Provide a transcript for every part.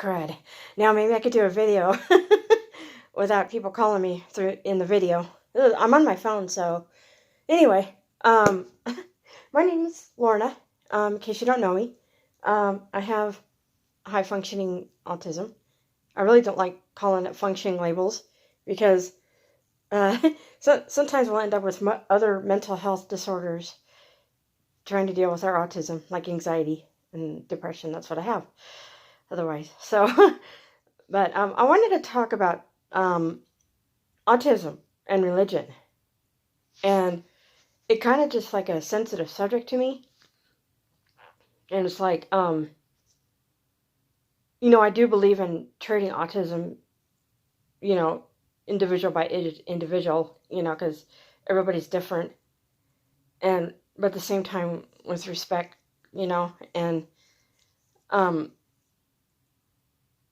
crud. Now maybe I could do a video without people calling me through in the video. I'm on my phone, so anyway, my name is Lorna. In case you don't know me, I have high functioning autism. I really don't like calling it functioning labels because so sometimes we'll end up with other mental health disorders trying to deal with our autism, like anxiety and depression. That's what I have otherwise. So, but I wanted to talk about autism and religion. And it kind of just like a sensitive subject to me. And it's like, I do believe in treating autism, individual by individual, because everybody's different. But at the same time, with respect, and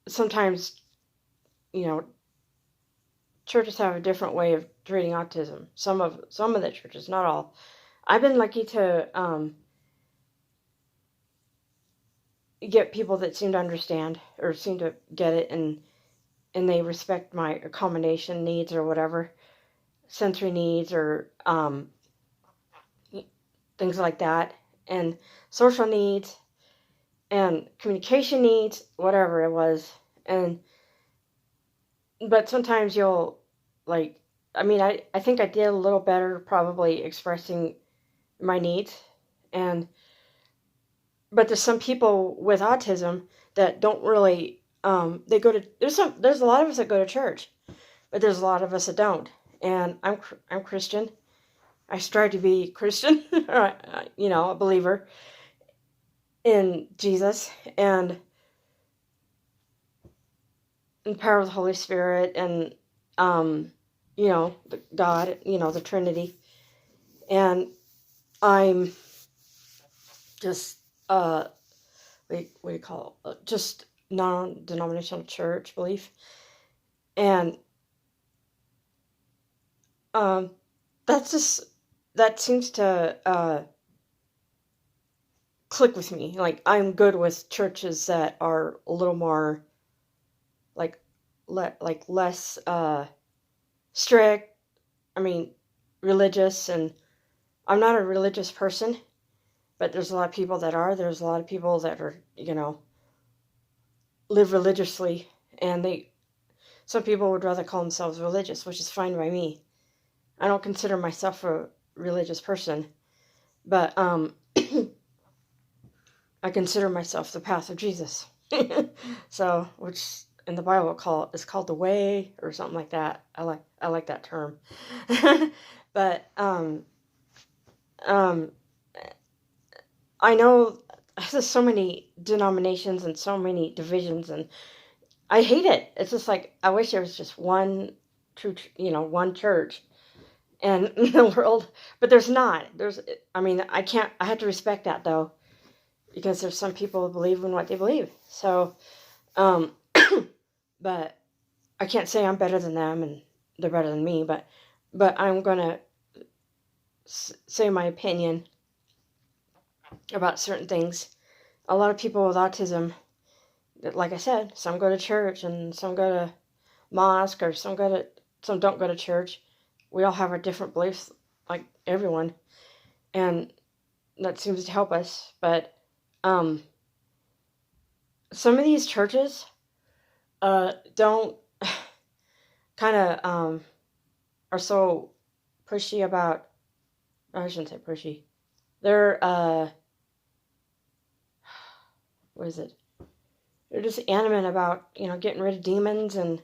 sometimes, churches have a different way of treating autism. Some of the churches, not all. I've been lucky to get people that seem to understand or seem to get it, and they respect my accommodation needs or whatever, sensory needs or things like that, and social needs and communication needs, whatever it was. But sometimes you'll, I think I did a little better probably expressing my needs. But there's some people with autism that don't really, there's a lot of us that go to church, but there's a lot of us that don't. And I'm Christian. I strive to be Christian, a believer in Jesus and in the power of the Holy Spirit and, God, the Trinity. And I'm just, what do you call it? Just non-denominational church belief. And that seems to click with me. Like, I'm good with churches that are a little more less strict, religious. And I'm not a religious person, but there's a lot of people that are. There's a lot of people that are, live religiously, and some people would rather call themselves religious, which is fine by me. I don't consider myself a religious person, but I consider myself the path of Jesus. So, which in the Bible is called the way or something like that. I like that term. But I know there's so many denominations and so many divisions, and I hate it. It's just like, I wish there was just one true, one church and in the world, but there's not. I have to respect that though, because there's some people who believe in what they believe. So, but I can't say I'm better than them and they're better than me, but I'm going to say my opinion about certain things. A lot of people with autism, like I said, some go to church and some go to mosque, or some don't go to church. We all have our different beliefs, like everyone, and that seems to help us. But some of these churches don't kind of are so pushy about, I shouldn't say pushy. They're what is it? They're just adamant about, getting rid of demons and,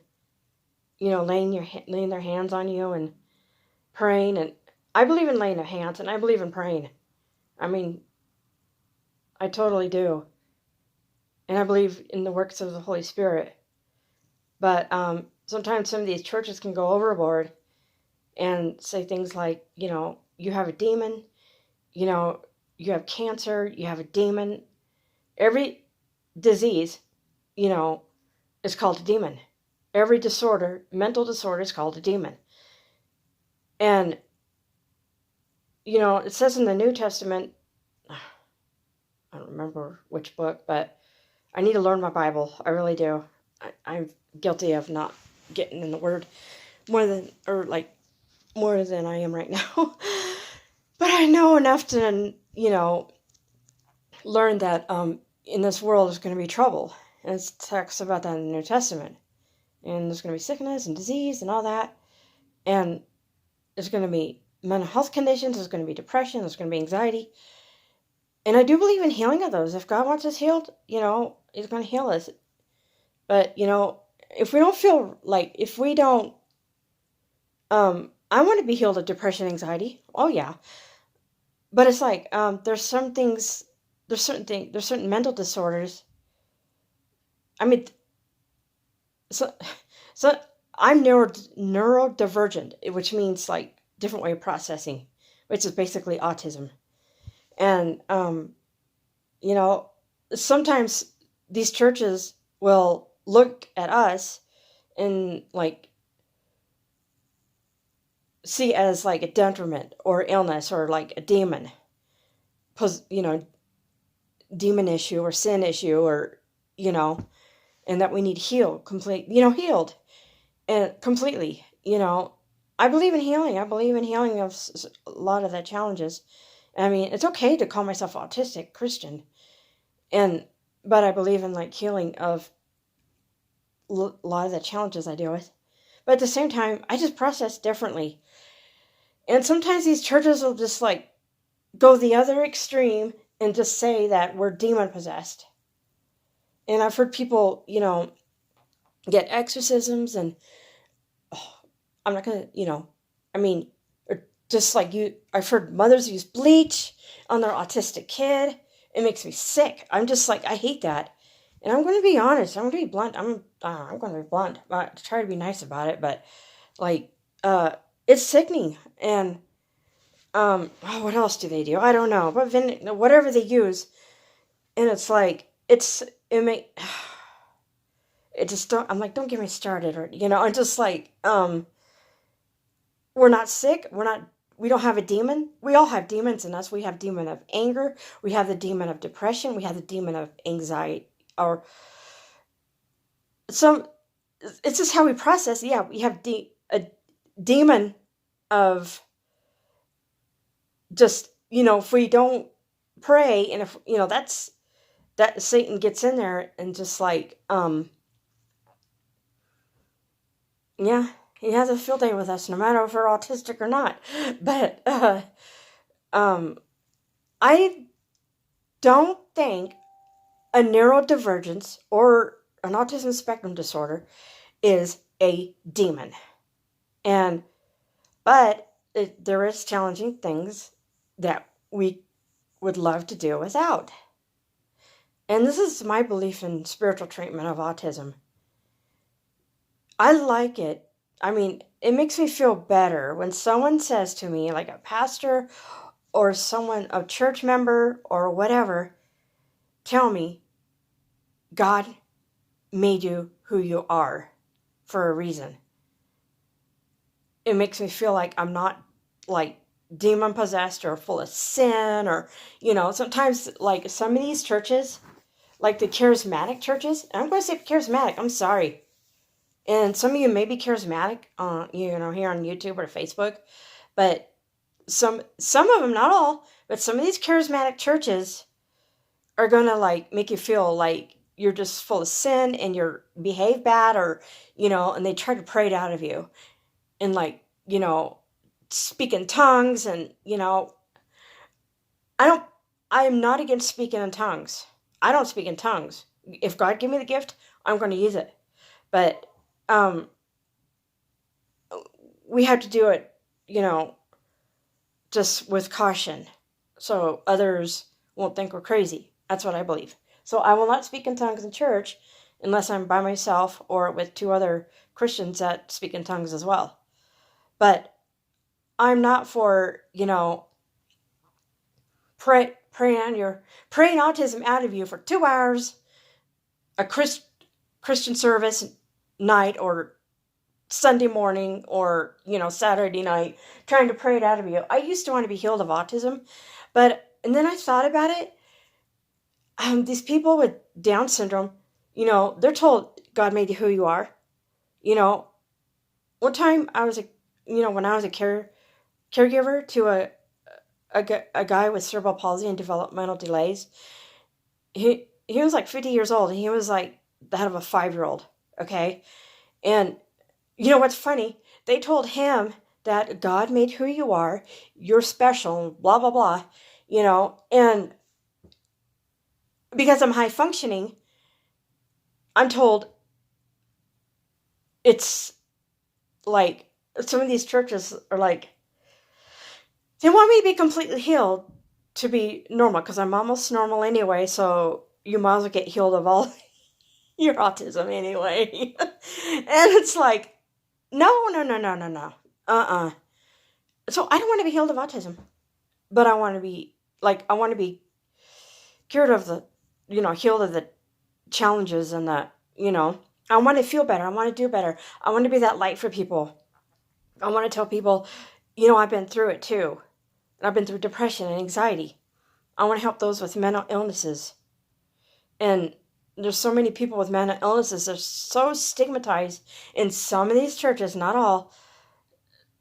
laying their hands on you and praying. And I believe in laying of hands, and I believe in praying. I totally do. And I believe in the works of the Holy Spirit. But sometimes some of these churches can go overboard and say things like, you have a demon, you have cancer, you have a demon. Every disease, is called a demon. Every mental disorder is called a demon. And, it says in the New Testament, I don't remember which book, but I need to learn my Bible. I really do. I'm guilty of not getting in the Word more than I am right now. But I know enough to, learn that in this world there's going to be trouble. And it talks about that in the New Testament. And there's going to be sickness and disease and all that. And there's going to be mental health conditions. There's going to be depression. There's going to be anxiety. And I do believe in healing of those. If God wants us healed, He's going to heal us. But, if we don't feel like, if we don't, I want to be healed of depression, anxiety. Oh, yeah. But it's like, there's certain mental disorders. I mean, so I'm neurodivergent, which means like different way of processing, which is basically autism. And, sometimes these churches will look at us and like see as like a detriment or illness or like a demon, demon issue or sin issue or, and that we need healed and completely, I believe in healing. I believe in healing of a lot of the challenges. I mean, it's okay to call myself autistic Christian, but I believe in like healing of a lot of the challenges I deal with. But at the same time, I just process differently. And sometimes these churches will just like go the other extreme and just say that we're demon possessed. And I've heard people, get exorcisms and I'm not going to, or just like I've heard mothers use bleach on their autistic kid. It makes me sick. I'm just like, I hate that. And I'm going to be honest. I'm going to be blunt. I'm going to be blunt. I try to be nice about it, but like, it's sickening. And, what else do they do? I don't know. But whatever they use, and it's like, it just don't, I'm like, don't get me started, or, I'm just like, we're not sick. We don't have a demon. We all have demons in us. We have demon of anger. We have the demon of depression. We have the demon of anxiety, or it's just how we process. Yeah, we have a demon of just, if we don't pray, and if, that Satan gets in there and just like, yeah, he has a field day with us, no matter if we're autistic or not. But, I don't think a neurodivergence or an autism spectrum disorder is a demon. But there is challenging things that we would love to do without. And this is my belief in spiritual treatment of autism. I like it. I mean, it makes me feel better when someone says to me, like a pastor or someone, a church member or whatever, tell me, God made you who you are for a reason. It makes me feel like I'm not like demon possessed or full of sin, or, sometimes like some of these churches, like the charismatic churches, and I'm going to say charismatic, I'm sorry. And some of you may be charismatic, here on YouTube or Facebook, but some of them, not all, but some of these charismatic churches are going to like make you feel like you're just full of sin and you're behave bad, or, and they try to pray it out of you and like, speak in tongues and, I am not against speaking in tongues. I don't speak in tongues. If God give me the gift, I'm going to use it. But, we have to do it, just with caution, so others won't think we're crazy. That's what I believe. So I will not speak in tongues in church unless I'm by myself or with two other Christians that speak in tongues as well. But I'm not for, praying autism out of you for 2 hours, a Christian service night, or Sunday morning, or, Saturday night, trying to pray it out of you. I used to want to be healed of autism, and then I thought about it. these people with Down syndrome, they're told God made you who you are. One time when I was a caregiver to a guy with cerebral palsy and developmental delays, he was like 50 years old, and he was like the head of a 5-year-old. Okay, and what's funny? They told him that God made who you are, you're special, blah blah blah, and because I'm high functioning, I'm told it's like some of these churches are like, they want me to be completely healed to be normal because I'm almost normal anyway, so you might as well get healed of all your autism anyway. And it's like, no, no, no, no, no, no. So I don't want to be healed of autism, but I want to be cured of healed of the challenges and I want to feel better. I want to do better. I want to be that light for people. I want to tell people, I've been through it too. And I've been through depression and anxiety. I want to help those with mental illnesses. And there's so many people with mental illnesses. They're so stigmatized in some of these churches, not all.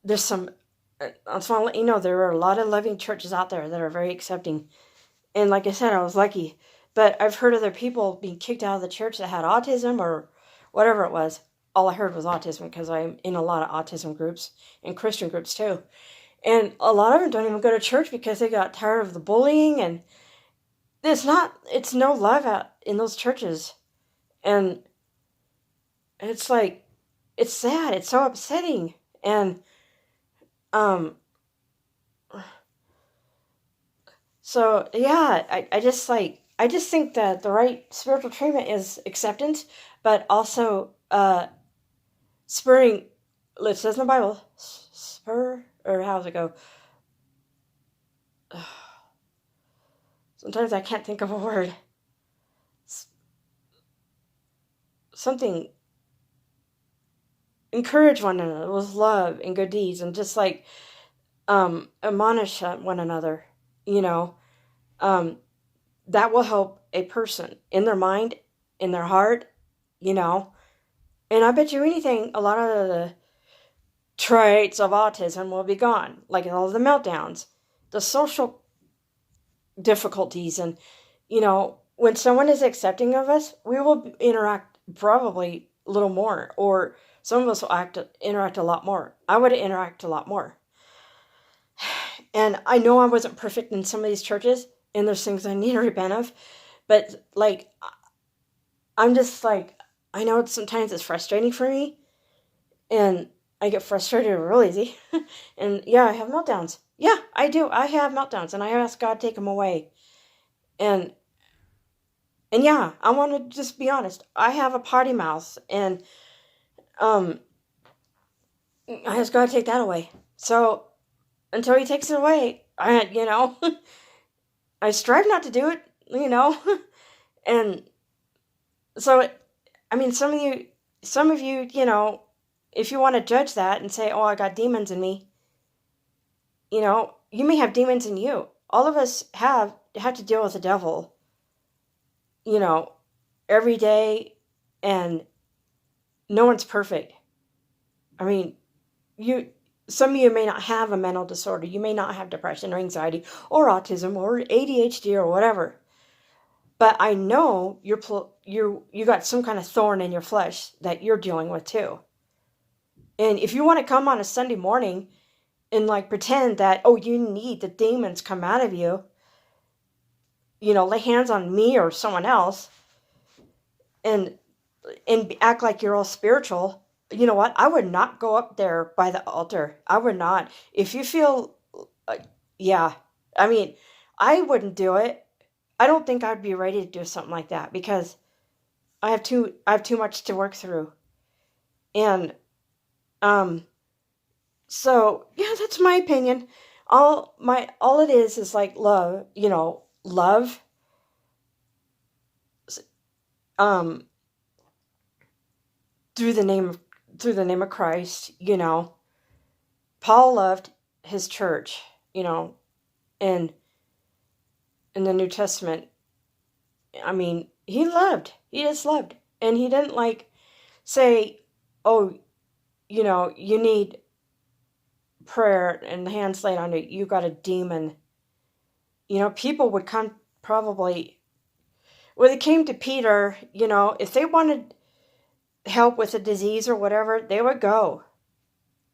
There's some, I just want to let you know, there are a lot of loving churches out there that are very accepting. And like I said, I was lucky. But I've heard other people being kicked out of the church that had autism or whatever it was. All I heard was autism because I'm in a lot of autism groups and Christian groups too. And a lot of them don't even go to church because they got tired of the bullying, and it's no love out in those churches. And it's like, it's sad. It's so upsetting. And, so yeah, I just think that the right spiritual treatment is acceptance, but also, spurring, it says in the Bible, spur, or how does it go? Sometimes I can't think of a word. Something, encourage one another with love and good deeds, and just like, admonish one another, that will help a person in their mind, in their heart, and I bet you anything, a lot of the traits of autism will be gone, like all of the meltdowns, the social difficulties, and when someone is accepting of us, we will interact probably a little more, or some of us will interact a lot more. I would interact a lot more. And I know I wasn't perfect in some of these churches, and there's things I need to repent of, but like, I'm just like, I know sometimes it's frustrating for me, and I get frustrated real easy. And yeah, I have meltdowns. Yeah, I do. I have meltdowns, and I ask God to take them away. And yeah, I want to just be honest. I have a potty mouth, and I ask God to take that away. So until He takes it away, I strive not to do it, and so some of you, if you want to judge that and say, oh, I got demons in me, you may have demons in you. All of us have to deal with the devil, every day, and no one's perfect. I mean, some of you may not have a mental disorder. You may not have depression or anxiety or autism or ADHD or whatever. But I know you got some kind of thorn in your flesh that you're dealing with too. And if you want to come on a Sunday morning and like pretend that, oh, you need the demons come out of you, lay hands on me or someone else and act like you're all spiritual, you know what? I would not go up there by the altar. I would not. If you feel, yeah, I wouldn't do it. I don't think I'd be ready to do something like that because I have too much to work through. And, so yeah, that's my opinion. All it is like love, love, through the name of Christ, Paul loved his church, and in the New Testament, I mean, he loved. He just loved. And he didn't like say, oh, you need prayer and the hands laid on you. You got a demon. People would come probably, when it came to Peter, if they wanted help with a disease or whatever, they would go.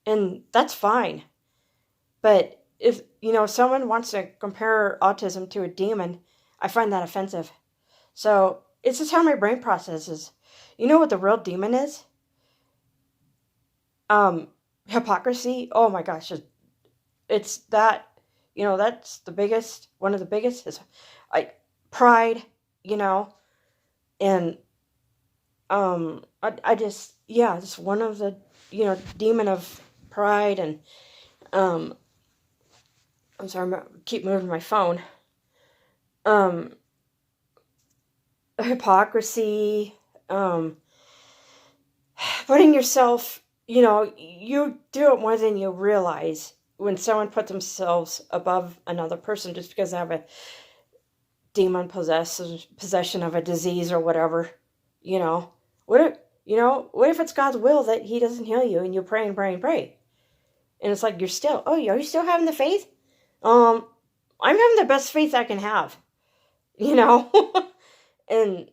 And that's fine. But if, someone wants to compare autism to a demon, I find that offensive. So it's just how my brain processes. You know what the real demon is? Hypocrisy. Oh my gosh. It's that, that's the biggest, one of the biggest is pride, and I just, it's one of the, demon of pride. And I'm sorry, I keep moving my phone. Hypocrisy, putting yourself, you do it more than you realize when someone puts themselves above another person just because they have a demon possession of a disease or whatever. What if it's God's will that he doesn't heal you and you pray and pray and pray? And it's like, are you still having the faith? I'm having the best faith I can have, and, and,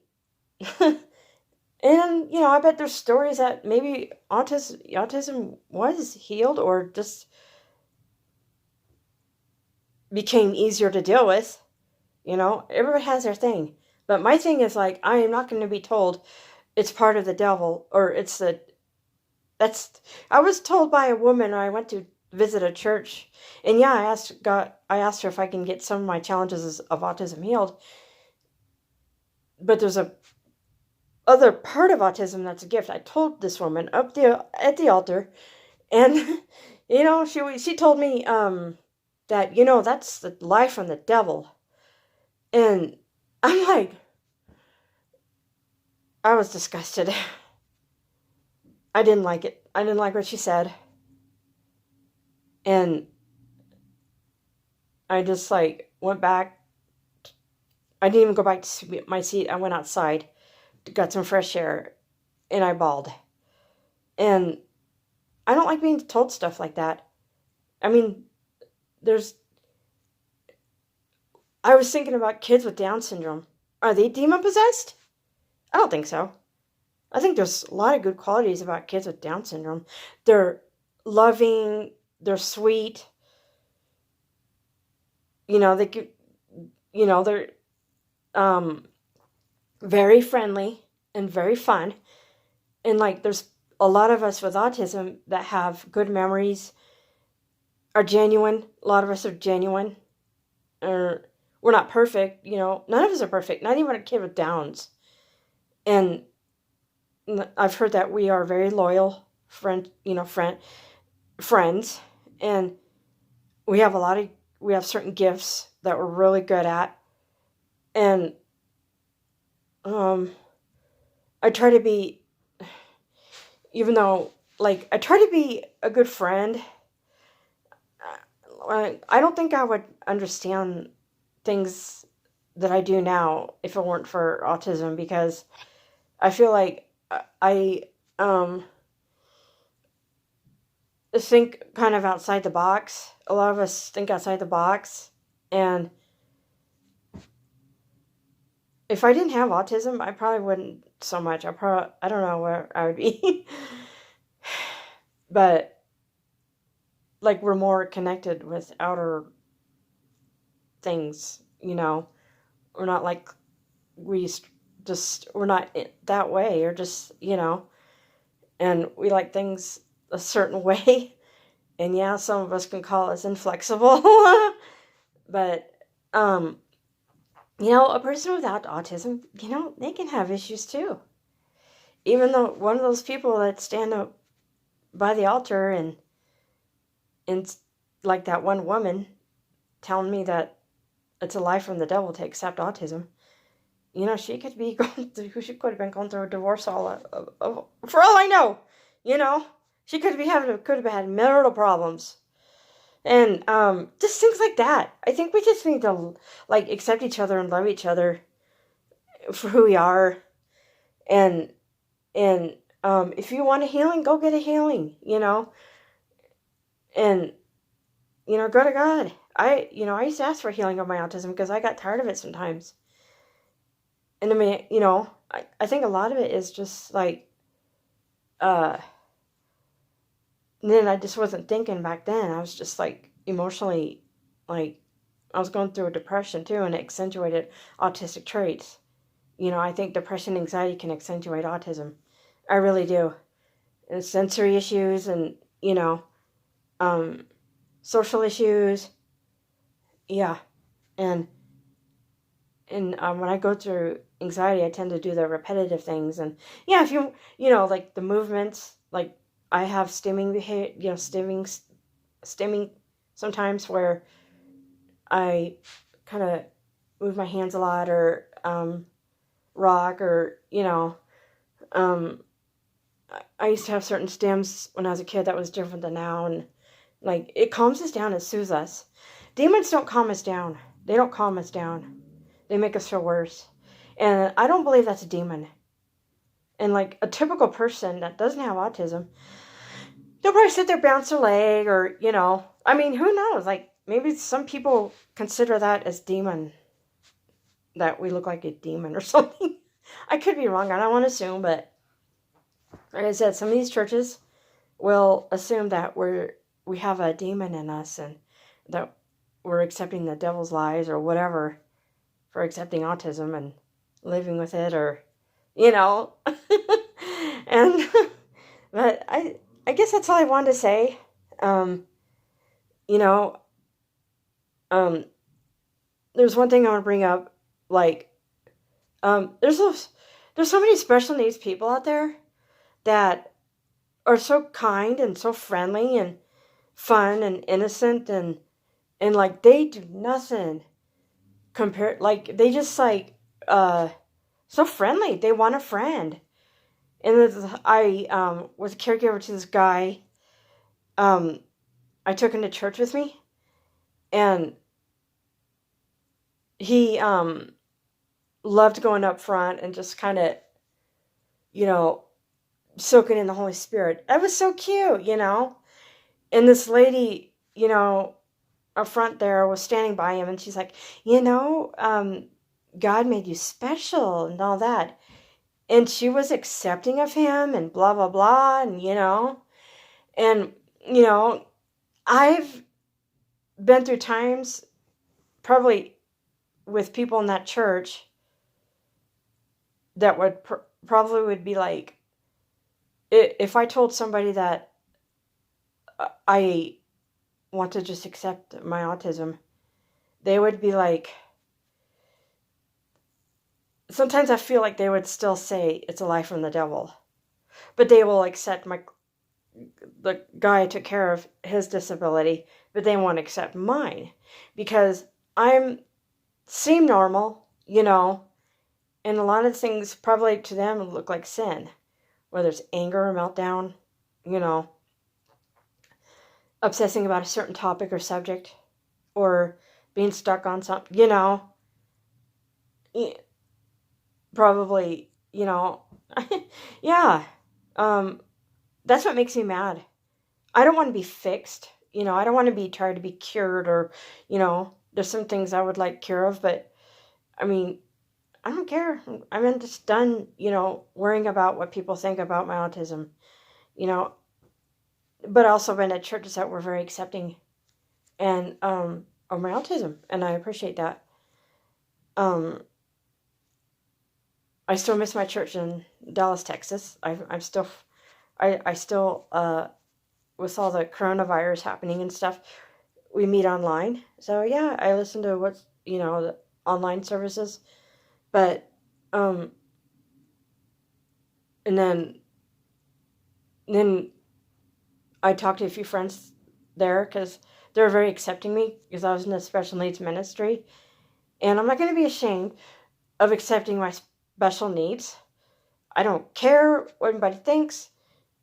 I bet there's stories that maybe autism was healed or just became easier to deal with. Everybody has their thing. But my thing is like, I am not going to be told it's part of the devil or I was told by a woman, I went to visit a church, and I asked her if I can get some of my challenges of autism healed. But there's a other part of autism that's a gift. I told this woman at the altar, and she told me that that's the lie from the devil. And I'm like, I was disgusted. I didn't like it. I didn't like what she said. And I just went back. I didn't even go back to my seat. I went outside, got some fresh air, and I bawled. And I don't like being told stuff like that. I mean, I was thinking about kids with Down syndrome. Are they demon possessed? I don't think so. I think there's a lot of good qualities about kids with Down syndrome. They're loving, they're sweet. They're very friendly and very fun. And there's a lot of us with autism that have good memories, are genuine. A lot of us are genuine. We're not perfect, none of us are perfect, not even a kid with Downs. And I've heard that we are very loyal friends, and we have certain gifts that we're really good at. And I try to be, even though I try to be a good friend, I don't think I would understand things that I do now if it weren't for autism, because I feel like I think kind of outside the box. A lot of us think outside the box, and if I didn't have autism, I probably wouldn't so much. I don't know where I would be. But we're more connected with outer things, we're not we're not that way, or just, and we like things a certain way. And some of us can call us inflexible. But, a person without autism, they can have issues too. Even though one of those people that stand up by the altar and like that one woman telling me that it's a lie from the devil to accept autism. She could be she could have been going through a divorce for all I know. She could have had marital problems. And just things like that. I think we just need to accept each other and love each other for who we are. And if you want a healing, go get a healing, and, go to God. I used to ask for healing of my autism because I got tired of it sometimes. And I mean, I think a lot of it is just like, then I just wasn't thinking back then. I was just like emotionally, like, I was going through a depression too, and it accentuated autistic traits. I think depression and anxiety can accentuate autism. I really do. And sensory issues and, um, social issues. Yeah. And when I go through anxiety, I tend to do the repetitive things. And yeah, if like the movements, like I have stimming behavior, stimming sometimes where I kind of move my hands a lot or rock or, I used to have certain stims when I was a kid that was different than now. And like it calms us down and soothes us. Demons don't calm us down. They don't calm us down. They make us feel worse. And I don't believe that's a demon. And like a typical person that doesn't have autism, they'll probably sit there, bounce their leg, or, I mean, who knows? Like maybe some people consider that as demon, that we look like a demon or something. I could be wrong. I don't want to assume, but like I said, some of these churches will assume that we have a demon in us and that we're accepting the devil's lies or whatever for accepting autism and living with it, or and but I guess that's all I wanted to say. You know there's one thing I want to bring up, like there's so many special needs people out there that are so kind and so friendly and fun and innocent, and like they do nothing compared, like they just like so friendly. They want a friend. And I was a caregiver to this guy. I took him to church with me, and he loved going up front and just kind of, soaking in the Holy Spirit. That was so cute, And this lady, up front there was standing by him, and she's like, God made you special and all that. And she was accepting of him and blah, blah, blah. And, and, I've been through times probably with people in that church that would probably would be like, if I told somebody that I want to just accept my autism, they would be like, sometimes I feel like they would still say it's a lie from the devil, but they will accept the guy I took care of, his disability, but they won't accept mine because seem normal, and a lot of things probably to them look like sin, whether it's anger or meltdown, obsessing about a certain topic or subject, or being stuck on something, probably, yeah. That's what makes me mad. I don't want to be fixed. I don't want to be tried to be cured, or, there's some things I would like cure of, but I mean, I don't care. I'm just done, worrying about what people think about my autism, but also been at churches that were very accepting and, of my autism. And I appreciate that. I still miss my church in Dallas, Texas. I still, with all the coronavirus happening and stuff, we meet online. So yeah, I listen to what's, the online services, but, and then I talked to a few friends there because they were very accepting me because I was in a special needs ministry, and I'm not going to be ashamed of accepting my special needs. I don't care what anybody thinks.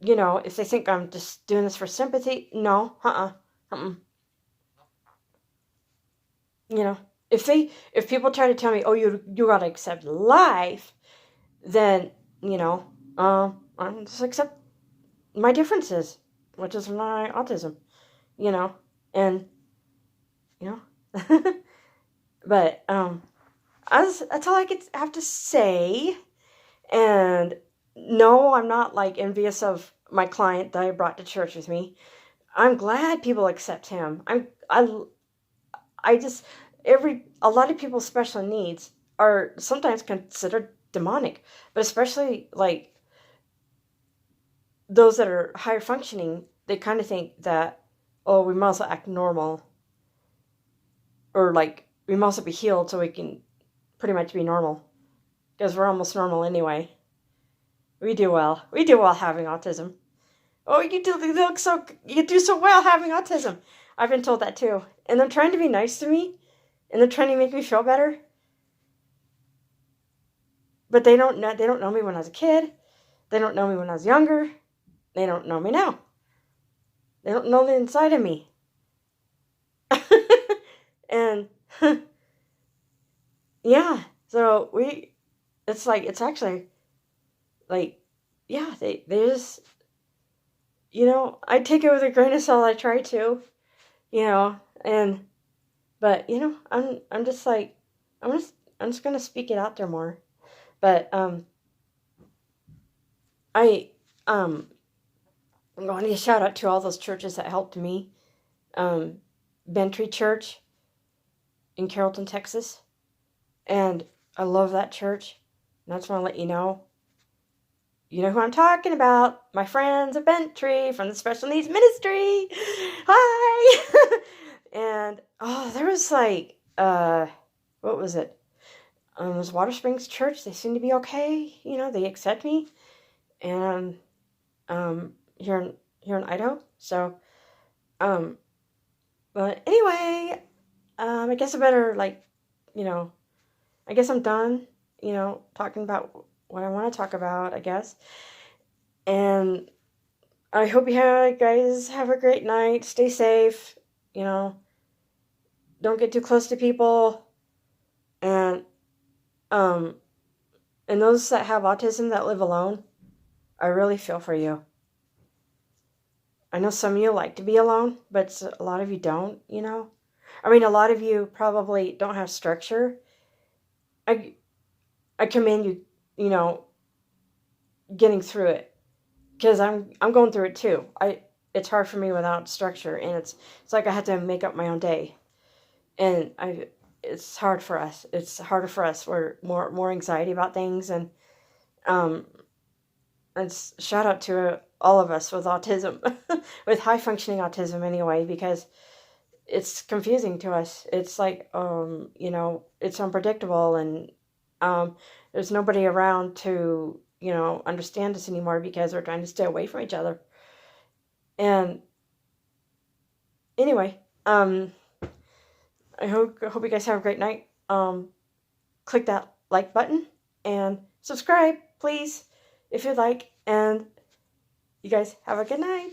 If they think I'm just doing this for sympathy, no, if people try to tell me, oh, you gotta accept life, then, I just accept my differences, which is my autism, and, but, that's all I have to say. And no, I'm not like envious of my client that I brought to church with me. I'm glad people accept him. I just, a lot of people's special needs are sometimes considered demonic, but especially like those that are higher functioning, they kind of think that, oh, we must act normal, or like we must be healed so we can pretty much be normal, because we're almost normal anyway. We do well. We do well having autism. Oh, you do so well having autism. I've been told that too. And they're trying to be nice to me, and they're trying to make me feel better. But they don't know me when I was a kid. They don't know me when I was younger. They don't know me now. They don't know the inside of me. And yeah, so it's actually like, yeah, they just, I take it with a grain of salt. I try to, but I'm just like, I'm just gonna speak it out there more. But I'm going to shout out to all those churches that helped me. Bentry Church in Carrollton, Texas, and I love that church. And I just want to let you know. You know who I'm talking about. My friends at Bentry from the Special Needs Ministry. Hi! And, there was like, what was it? It was Water Springs Church. They seem to be okay. They accept me. And, here in Idaho. So, but anyway, I guess I better, I guess I'm done, talking about what I want to talk about, I guess. And I hope you guys have a great night. Stay safe. Don't get too close to people. And those that have autism that live alone, I really feel for you. I know some of you like to be alone, but a lot of you don't, I mean, a lot of you probably don't have structure. I commend you, getting through it, because I'm going through it too. It's hard for me without structure, and it's like I have to make up my own day, and it's hard for us. It's harder for us. We're more anxiety about things, and shout out to all of us with autism, with high functioning autism anyway, because it's confusing to us. It's like, it's unpredictable, and there's nobody around to, understand us anymore, because we're trying to stay away from each other. And anyway, I hope you guys have a great night. Click that like button and subscribe, please, if you'd like. And you guys have a good night.